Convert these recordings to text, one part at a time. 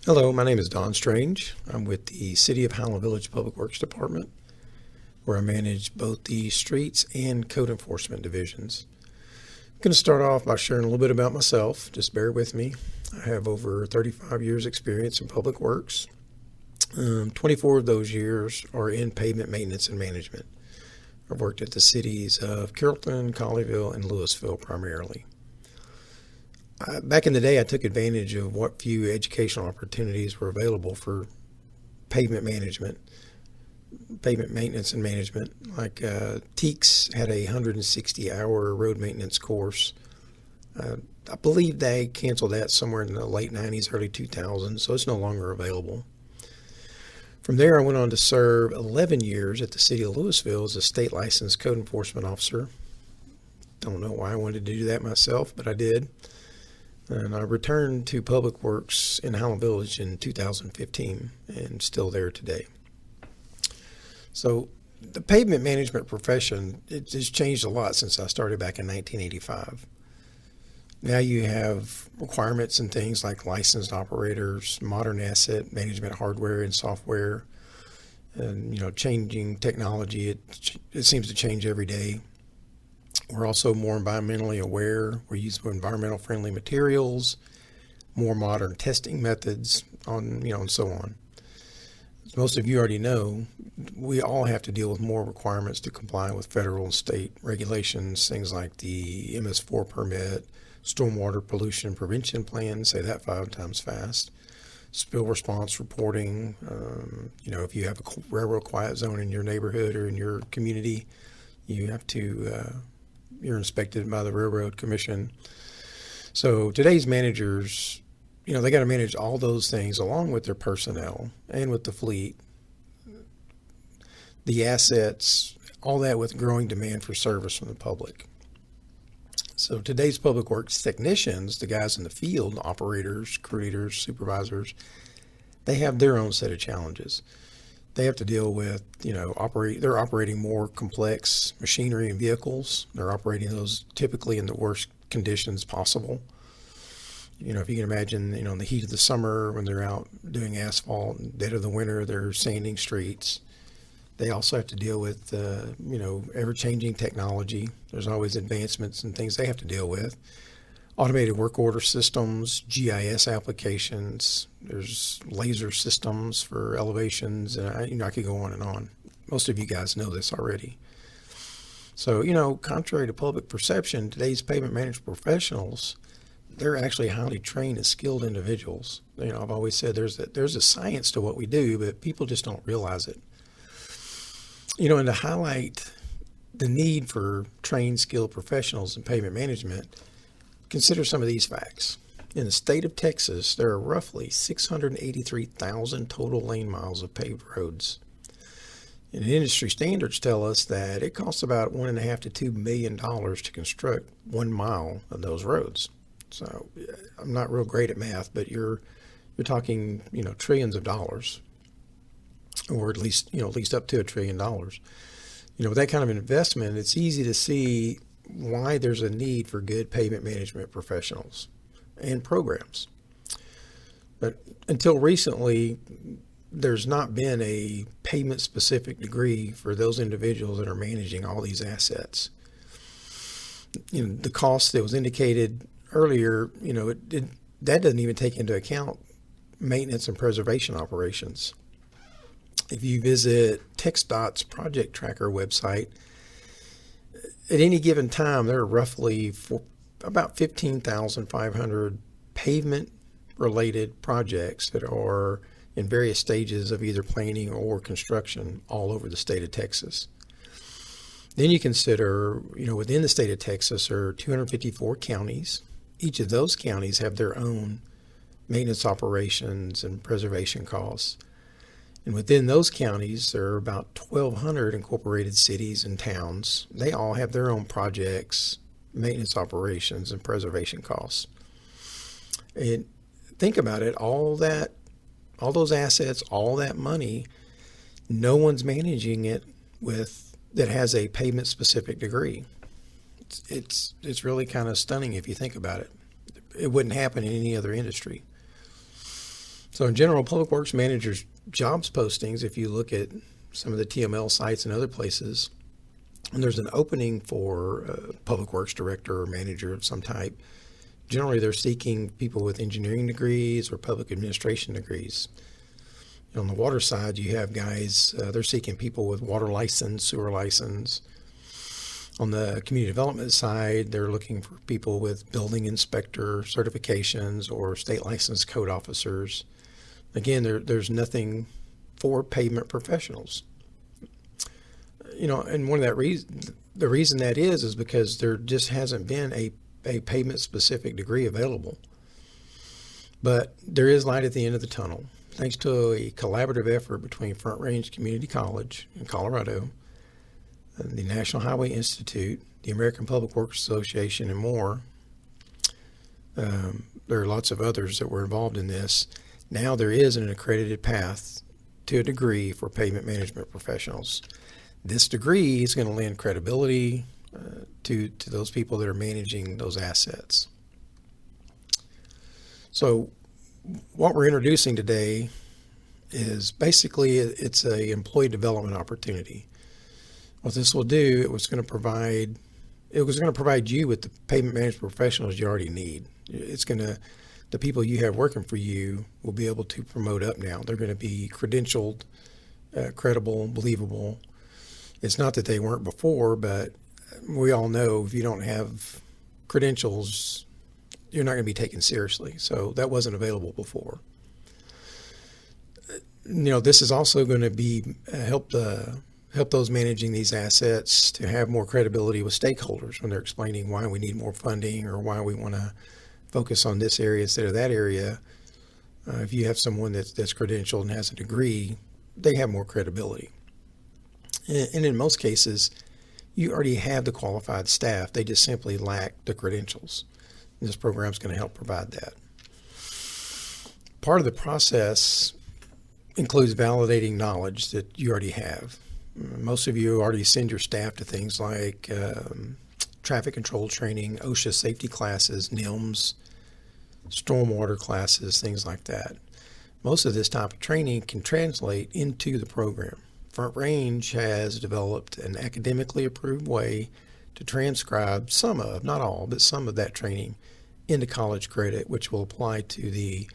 Hello, my name is Don Strange. I'm with the City of Highland Village Public Works Department, where I manage both the streets and code enforcement divisions. I'm going to start off by sharing a little bit about myself. Just bear with me. I have over 35 years experience in public works. 24 of those years are in pavement maintenance and management. I've worked at the cities of Carrollton, Colleyville, and Louisville primarily. Back in the day, I took advantage of what few educational opportunities were available for pavement management, pavement maintenance and management. Like TEEX had a 160-hour road maintenance course. I believe they canceled that somewhere in the late 90s, early 2000s, so it's no longer available. From there, I went on to serve 11 years at the city of Louisville as a state licensed code enforcement officer. Don't know why I wanted to do that myself, but I did. And I returned to Public Works in Highland Village in 2015 and still there today. So the pavement management profession, it has changed a lot since I started back in 1985. Now you have requirements and things like licensed operators, modern asset management hardware and software, and changing technology. It seems to change every day. We're also more environmentally aware. We use environmental friendly materials, more modern testing methods, and so on. As most of you already know, we all have to deal with more requirements to comply with federal and state regulations, things like the MS4 permit, stormwater pollution prevention plan, say that 5 times fast, spill response reporting. If you have a railroad quiet zone in your neighborhood or in your community, you have to you're inspected by the Railroad Commission. So today's managers, they got to manage all those things along with their personnel and with the fleet, the assets, all that with growing demand for service from the public. So today's public works technicians, the guys in the field, operators, crew leaders, supervisors, they have their own set of challenges. They have to deal with, they're operating more complex machinery and vehicles. They're operating those typically in the worst conditions possible. If you can imagine, in the heat of the summer when they're out doing asphalt, dead of the winter, they're sanding streets. They also have to deal with, ever-changing technology. There's always advancements and things they have to deal with. Automated work order systems, GIS applications, there's laser systems for elevations, and I could go on and on. Most of you guys know this already. So, contrary to public perception, today's pavement management professionals, they're actually highly trained and skilled individuals. I've always said there's a science to what we do, but people just don't realize it. And to highlight the need for trained, skilled professionals in pavement management, consider some of these facts. In the state of Texas, there are roughly 683,000 total lane miles of paved roads. And industry standards tell us that it costs about $1.5 to $2 million to construct 1 mile of those roads. So I'm not real great at math, but you're talking trillions of dollars, or at least up to $1 trillion. With that kind of investment, it's easy to see why there's a need for good pavement management professionals and programs. But until recently, there's not been a pavement-specific degree for those individuals that are managing all these assets. The cost that was indicated earlier, that doesn't even take into account maintenance and preservation operations. If you visit TxDOT's Project Tracker website, at any given time, there are roughly about 15,500 pavement-related projects that are in various stages of either planning or construction all over the state of Texas. Then you consider, within the state of Texas are 254 counties. Each of those counties have their own maintenance operations and preservation costs. And within those counties, there are about 1,200 incorporated cities and towns. They all have their own projects, maintenance operations, and preservation costs. And think about it, all those assets, all that money, no one's managing it that has a pavement-specific degree. It's really kind of stunning if you think about it. It wouldn't happen in any other industry. So in general, Public Works managers' jobs postings, if you look at some of the TML sites and other places, and there's an opening for a Public Works director or manager of some type, generally they're seeking people with engineering degrees or public administration degrees. On the water side, you have guys, they're seeking people with water license, sewer license. On the community development side, they're looking for people with building inspector certifications or state licensed code officers. Again, there's nothing for pavement professionals. And one of the reason that is because there just hasn't been a pavement specific degree available. But there is light at the end of the tunnel. Thanks to a collaborative effort between Front Range Community College in Colorado, the National Highway Institute, the American Public Works Association, and more. There are lots of others that were involved in this. Now there is an accredited path to a degree for pavement management professionals. This degree is going to lend credibility to those people that are managing those assets. So what we're introducing today is basically it's a employee development opportunity. What this will do, it was going to provide you with the pavement management professionals you already need. The people you have working for you will be able to promote up now. They're going to be credentialed, credible, believable. It's not that they weren't before, but we all know if you don't have credentials, you're not going to be taken seriously. So that wasn't available before. This is also going to be help those managing these assets to have more credibility with stakeholders when they're explaining why we need more funding or why we want to focus on this area instead of that area. If you have someone that's credentialed and has a degree, they have more credibility. And in most cases, you already have the qualified staff. They just simply lack the credentials. And this program is going to help provide that. Part of the process includes validating knowledge that you already have. Most of you already send your staff to things like traffic control training, OSHA safety classes, NIMS, stormwater classes, things like that. Most of this type of training can translate into the program. Front Range has developed an academically approved way to transcribe some of, not all, but some of that training into college credit, which will apply to the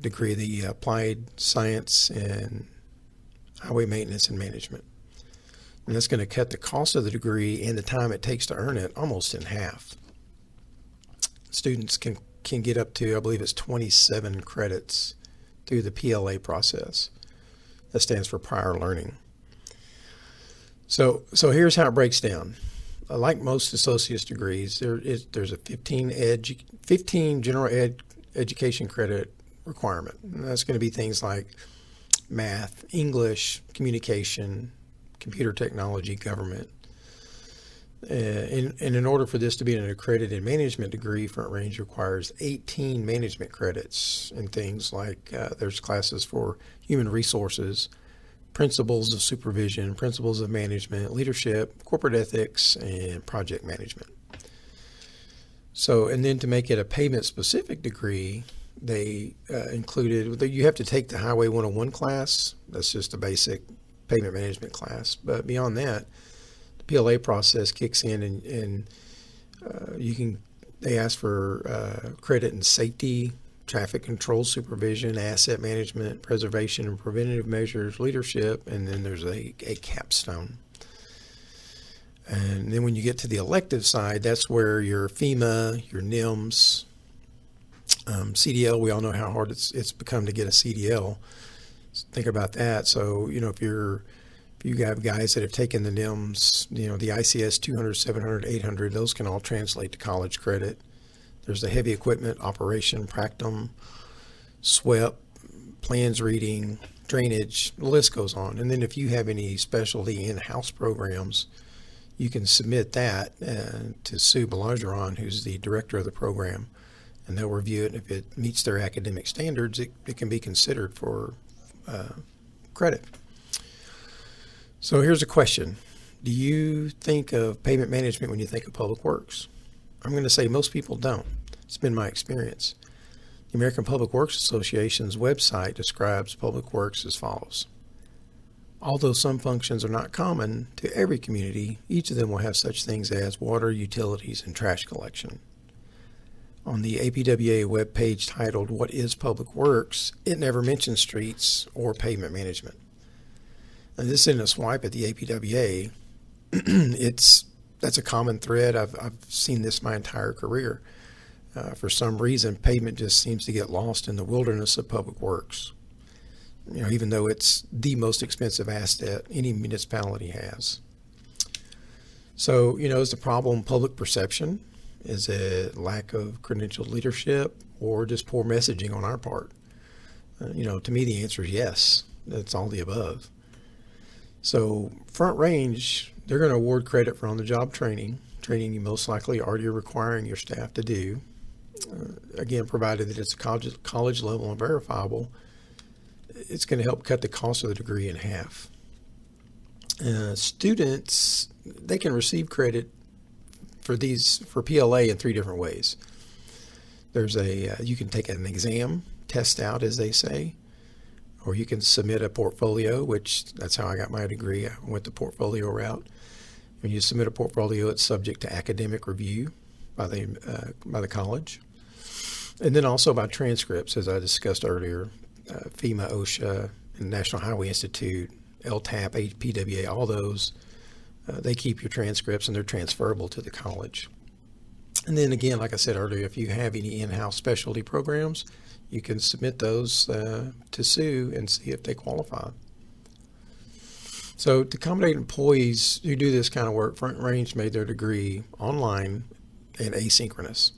degree, the Applied Science in Highway Maintenance and Management. And that's going to cut the cost of the degree and the time it takes to earn it almost in half. Students can get up to, I believe it's 27 credits through the PLA process. That stands for prior learning. So here's how it breaks down. Like most associate's degrees, there's a 15 general education credit requirement. And that's going to be things like math, English, communication, computer technology, government. And in order for this to be an accredited management degree, Front Range requires 18 management credits in things like there's classes for human resources, principles of supervision, principles of management, leadership, corporate ethics, and project management. So, and then to make it a pavement-specific degree, they included, you have to take the Highway 101 class. That's just a basic pavement management class. But beyond that, the PLA process kicks in and they ask for credit in safety, traffic control supervision, asset management, preservation and preventative measures, leadership, and then there's a capstone. And then when you get to the elective side, that's where your FEMA, your NIMS, CDL, we all know how hard it's become to get a CDL. Think about that. So, if you have guys that have taken the NIMS, the ICS 200, 700, 800, those can all translate to college credit. There's the heavy equipment operation, Practum, SWEP, plans reading, drainage, the list goes on. And then if you have any specialty in-house programs, you can submit that to Sue Belageron, who's the director of the program, and they'll review it. And if it meets their academic standards, it can be considered for credit. So here's a question. Do you think of pavement management when you think of public works? I'm going to say most people don't. It's been my experience. The American Public Works Association's website describes public works as follows. Although some functions are not common to every community, each of them will have such things as water, utilities, and trash collection. On the APWA webpage titled What is Public Works, it never mentions streets or pavement management. And this isn't a swipe at the APWA. That's a common thread. I've seen this my entire career. For some reason, pavement just seems to get lost in the wilderness of public works. Even though it's the most expensive asset any municipality has. So, is the problem public perception? Is it lack of credentialed leadership or just poor messaging on our part? To me, the answer is yes. It's all the above. So Front Range, they're going to award credit for on-the-job training you most likely already requiring your staff to do. Again, provided that it's college level and verifiable, it's going to help cut the cost of the degree in half. Students, they can receive credit for PLA in 3 different ways. There's you can take an exam, test out as they say, or you can submit a portfolio, which that's how I got my degree. I went the portfolio route. When you submit a portfolio, it's subject to academic review by the college, and then also by transcripts, as I discussed earlier. FEMA, OSHA, and National Highway Institute, LTAP, APWA, all those, they keep your transcripts and they're transferable to the college. And then again, like I said earlier, if you have any in-house specialty programs, you can submit those to SUE and see if they qualify. So to accommodate employees who do this kind of work, Front Range made their degree online and asynchronous.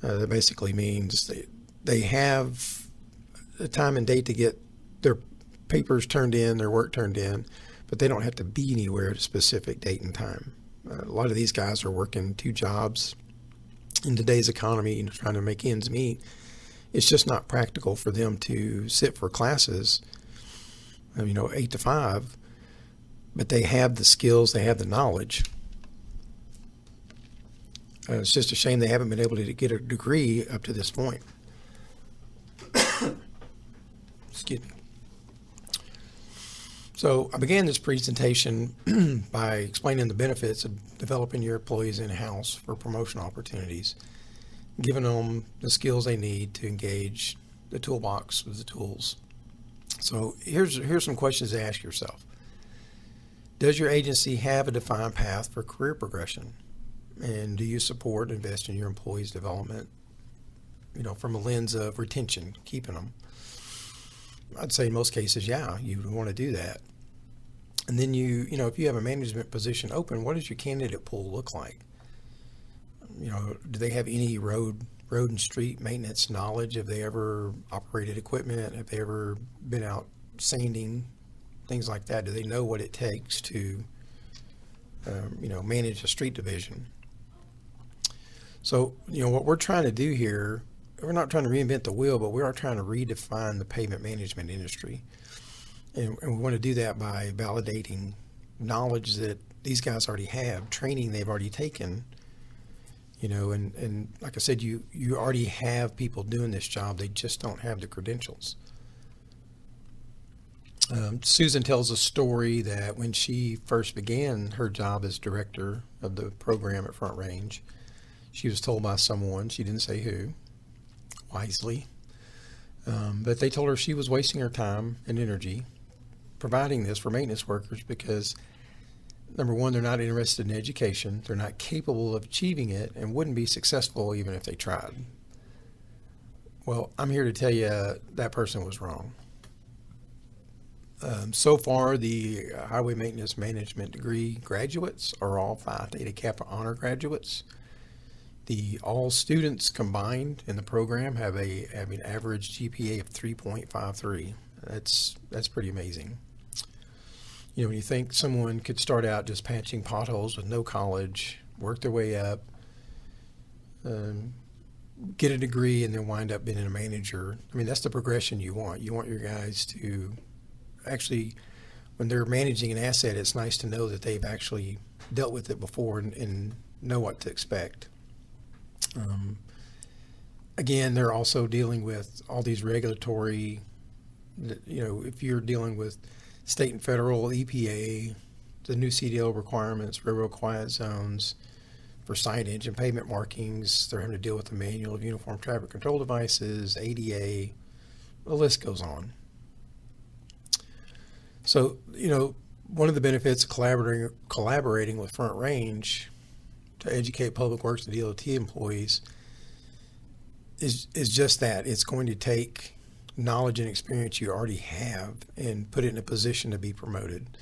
That basically means they have a time and date to get their papers turned in, their work turned in, but they don't have to be anywhere at a specific date and time. A lot of these guys are working 2 jobs in today's economy, trying to make ends meet. It's just not practical for them to sit for classes, 8 to 5, but they have the skills, they have the knowledge. It's just a shame they haven't been able to get a degree up to this point. Excuse me. So I began this presentation by explaining the benefits of developing your employees in-house for promotion opportunities, giving them the skills they need to engage the toolbox with the tools. So here's some questions to ask yourself. Does your agency have a defined path for career progression? And do you support and invest in your employees' development, from a lens of retention, keeping them? I'd say in most cases, yeah, you would want to do that. And then if you have a management position open, what does your candidate pool look like? Do they have any road and street maintenance knowledge? Have they ever operated equipment? Have they ever been out sanding? Things like that. Do they know what it takes to, manage a street division? So, what we're trying to do here, we're not trying to reinvent the wheel, but we are trying to redefine the pavement management industry. And we want to do that by validating knowledge that these guys already have, training they've already taken, and like I said, you already have people doing this job. They just don't have the credentials. Susan tells a story that when she first began her job as director of the program at Front Range, she was told by someone, she didn't say who, wisely, but they told her she was wasting her time and energy providing this for maintenance workers because, number one, they're not interested in education, they're not capable of achieving it, and wouldn't be successful even if they tried. Well, I'm here to tell you that person was wrong. So far, the Highway Maintenance Management degree graduates are all Phi Theta Kappa honor graduates. All students combined in the program have an average GPA of 3.53. That's pretty amazing. When you think someone could start out just patching potholes with no college, work their way up, get a degree, and then wind up being a manager. That's the progression you want. You want your guys to actually, when they're managing an asset, it's nice to know that they've actually dealt with it before and know what to expect. Again, they're also dealing with all these regulatory, if you're dealing with state and federal EPA, the new CDL requirements, railroad quiet zones for signage and pavement markings, they're having to deal with the Manual of Uniform Traffic Control Devices, ADA, the list goes on. So, one of the benefits of collaborating with Front Range to educate Public Works and DOT employees is just that. It's going to take knowledge and experience you already have and put it in a position to be promoted.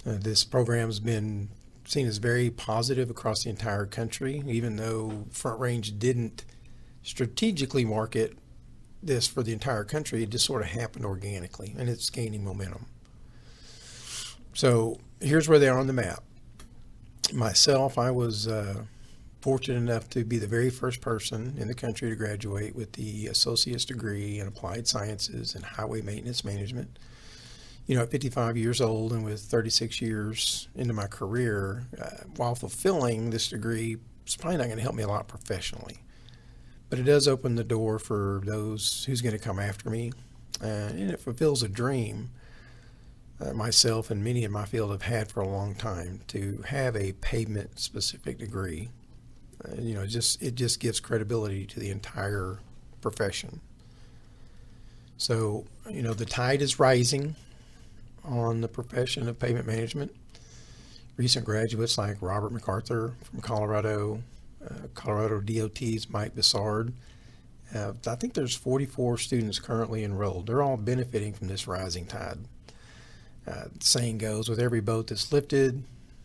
This program's been seen as very positive across the entire country, even though Front Range didn't strategically market this for the entire country. It just sort of happened organically, and it's gaining momentum. So here's where they are on the map. Myself, I was fortunate enough to be the very first person in the country to graduate with the associate's degree in applied sciences and highway maintenance management. At 55 years old and with 36 years into my career, while fulfilling this degree, it's probably not going to help me a lot professionally. But it does open the door for those who's going to come after me, and it fulfills a dream myself and many in my field have had for a long time, to have a pavement-specific degree. It just gives credibility to the entire profession. So, the tide is rising on the profession of pavement management. Recent graduates like Robert MacArthur from Colorado, Colorado DOT's Mike Bissard. I think there's 44 students currently enrolled. They're all benefiting from this rising tide. The saying goes, with every boat that's lifted,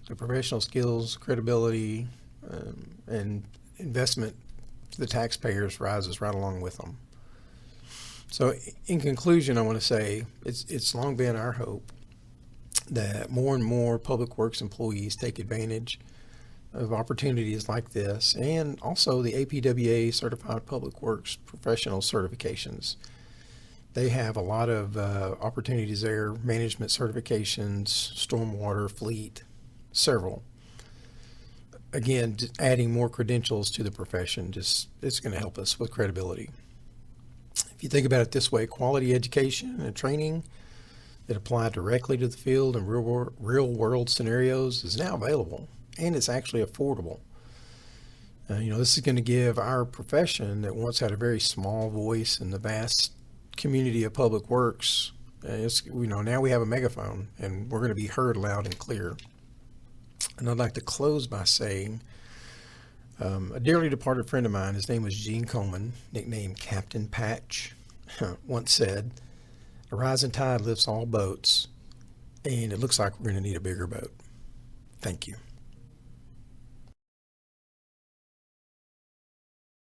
the professional skills, credibility, and investment to the taxpayers rises right along with them. So in conclusion, I want to say it's long been our hope that more and more Public Works employees take advantage of opportunities like this, and also the APWA Certified Public Works Professional certifications. They have a lot of opportunities there, management certifications, stormwater, fleet, several. Again, adding more credentials to the profession, it's going to help us with credibility. If you think about it this way, quality education and training that apply directly to the field and real world scenarios is now available, and it's actually affordable. This is going to give our profession that once had a very small voice in the vast community of Public Works, now we have a megaphone, and we're going to be heard loud and clear. And I'd like to close by saying, a dearly departed friend of mine, his name was Gene Coleman, nicknamed Captain Patch, once said, "A rising tide lifts all boats, and it looks like we're going to need a bigger boat." Thank you.